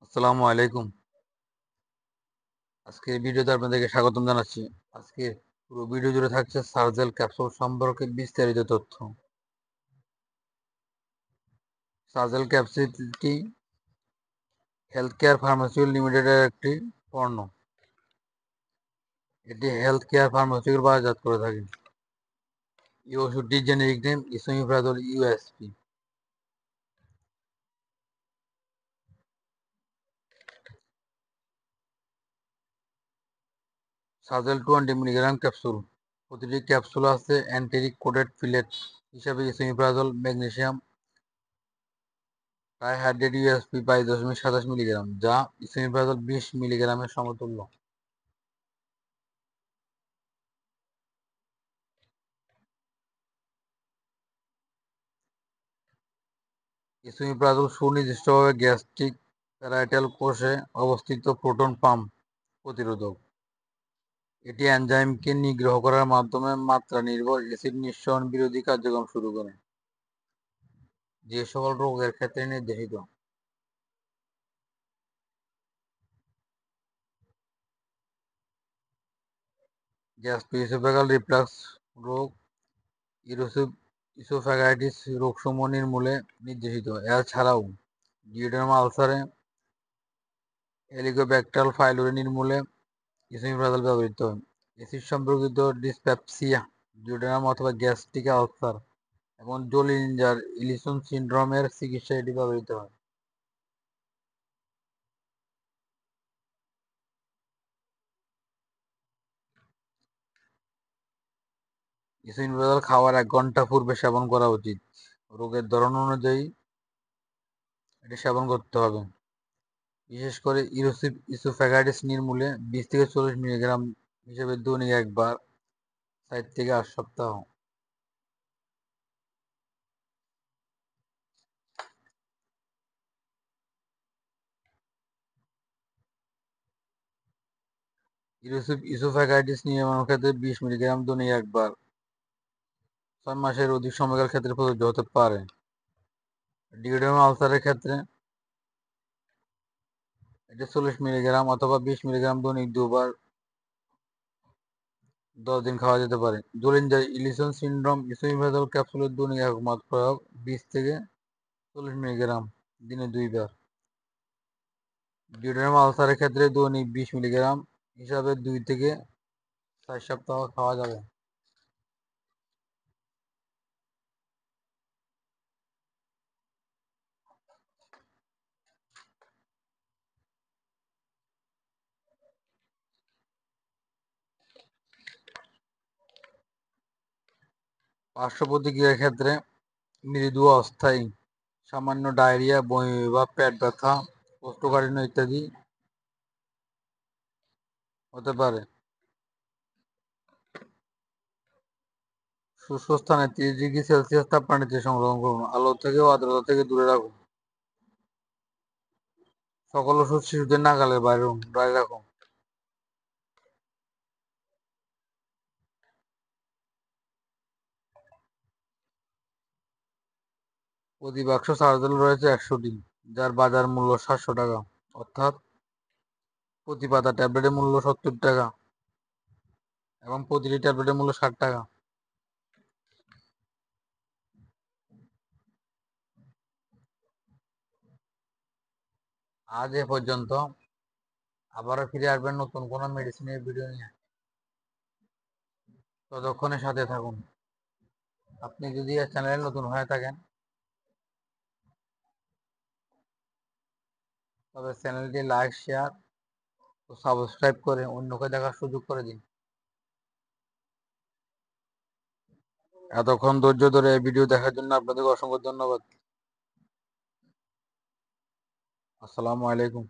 আসসালামু আলাইকুম। আজকের ভিডিওতে আপনাদেরকে স্বাগতম জানাচ্ছি। আজকে পুরো ভিডিও জুড়ে থাকছে সার্জেল ক্যাপসুল সম্পর্কে বিস্তারিত তথ্য। সার্জেল ক্যাপসুলটি হেলথ কেয়ার ফার্মাসিউটিক্যাল লিমিটেডের একটি পণ্য। এটি হেলথ কেয়ার ফার্মাসিউটিক্যাল বাজারজাত করে থাকে। এই ওষুধটির generic name esomeprazole USP. Sergel 20 milligram capsule. প্রতিটি ক্যাপসুল আছে অ্যান্টেরিক কোডেড ফিলেট হিসাবে esomeprazole magnesium trihydrate USP 22.27 milligram, যা ইসোমিপ্রাজল 20 মিলিগ্রামের সমতুল্য। ইসোমিপ্রাজল সুনির্দিষ্টভাবে গ্যাস্ট্রিক প্যারাইটাল কোষে অবস্থিত প্রোটন পাম্প প্রতিরোধক। এটি এনজাইমকে নিগ্রহ করার মাধ্যমে মাত্রা নির্ভর অ্যাসিড নিঃসরণ বিরোধী কার্যক্রম শুরু করে, যে সকল রোগের ক্ষেত্রে নির্দেশিত। গ্যাস্ট্রোইসোফেগাল রিফ্লাক্স রোগ, ইসোফ্যাগাইটিস রোগসমূহ নির্মূলে নির্দেশিত। এছাড়াও ডিওডেনাম আলসারে হেলিকোব্যাক্টার পাইলোরি নির্মূলে ইসোমিপ্রাজল ব্যবহৃত হয়। অ্যাসিড সম্পর্কিত ডিসপেপসিয়া, ডিওডেনাম অথবা গ্যাস্ট্রিক আলসার এবং জোলিঞ্জার ইলিসন সিন্ড্রোমের চিকিৎসায় এটি ব্যবহৃত হয়। ইসোমিপ্রাজল খাওয়ার 1 ঘন্টা পূর্বে সেবন করা উচিত। রোগের ধরন অনুযায়ী এটি সেবন করতে হবে। বিশেষ করে ইসোফ্যাগাইটিস নির্মূলে 20 থেকে 40 মিলিগ্রাম হিসেবে দৈনিক একবার, 4 থেকে 8 সপ্তাহ। ইসোফ্যাগাইটিস নিরাময়ের ক্ষেত্রে 20 মিলিগ্রাম দৈনিক একবার 6 মাসের অধিক সময়কাল ক্ষেত্রে প্রযোজ্য হতে পারে। ডিওডেনাম আলসারের ক্ষেত্রে এটি 40 মিলিগ্রাম অথবা 20 মিলিগ্রাম দৈনিক 2 বার 10 দিন খাওয়া যেতে পারে। জোলিঞ্জার ইলিসন সিন্ড্রোম, ইসোমিপ্রাজল ক্যাপসুলের দৈনিক একমাত্র প্রয়োগ 20 থেকে 40 মিলিগ্রাম দিনে 2 বার। ডিওডেনাম আলসারের ক্ষেত্রে দৈনিক 20 মিলিগ্রাম হিসাবে 2 থেকে 4 সপ্তাহ খাওয়া যাবে। পার্শ্ব প্রতিক্রিয়ার ক্ষেত্রে মৃদু অস্থায়ী সামান্য ডায়রিয়া, বমি বা পেট ব্যথা, কোষ্ঠকাঠিন্য ইত্যাদি হতে পারে। শুষ্ক স্থানে 30 ডিগ্রি সেলসিয়াস তাপমাত্রায় সংরক্ষণ করুন। আলো থেকে ও আর্দ্রতা থেকে দূরে রাখুন। সকল ওষুধ শিশুদের নাগালের বাইরে রাখুন। প্রতি বাক্স সার্জেল রয়েছে 100টি, যার বাজার মূল্য 700 টাকা, অর্থাৎ প্রতি পাতা ট্যাবলেটের মূল্য 70 টাকা এবং প্রতিটি ট্যাবলেটের মূল্য 60 টাকা। আজ এ পর্যন্ত। আবারও ফিরে আসবেন নতুন কোনো মেডিসিনের ভিডিও নিয়ে। ততক্ষণে সাথে থাকুন। আপনি যদি এই চ্যানেলে নতুন হয়ে থাকেন তবে চ্যানেলটি লাইক, শেয়ার ও সাবস্ক্রাইব করে অন্যকে দেখার সুযোগ করে দিন। এতক্ষণ ধৈর্য ধরে এই ভিডিও দেখার জন্য আপনাদেরকে অসংখ্য ধন্যবাদ। আসসালামু আলাইকুম।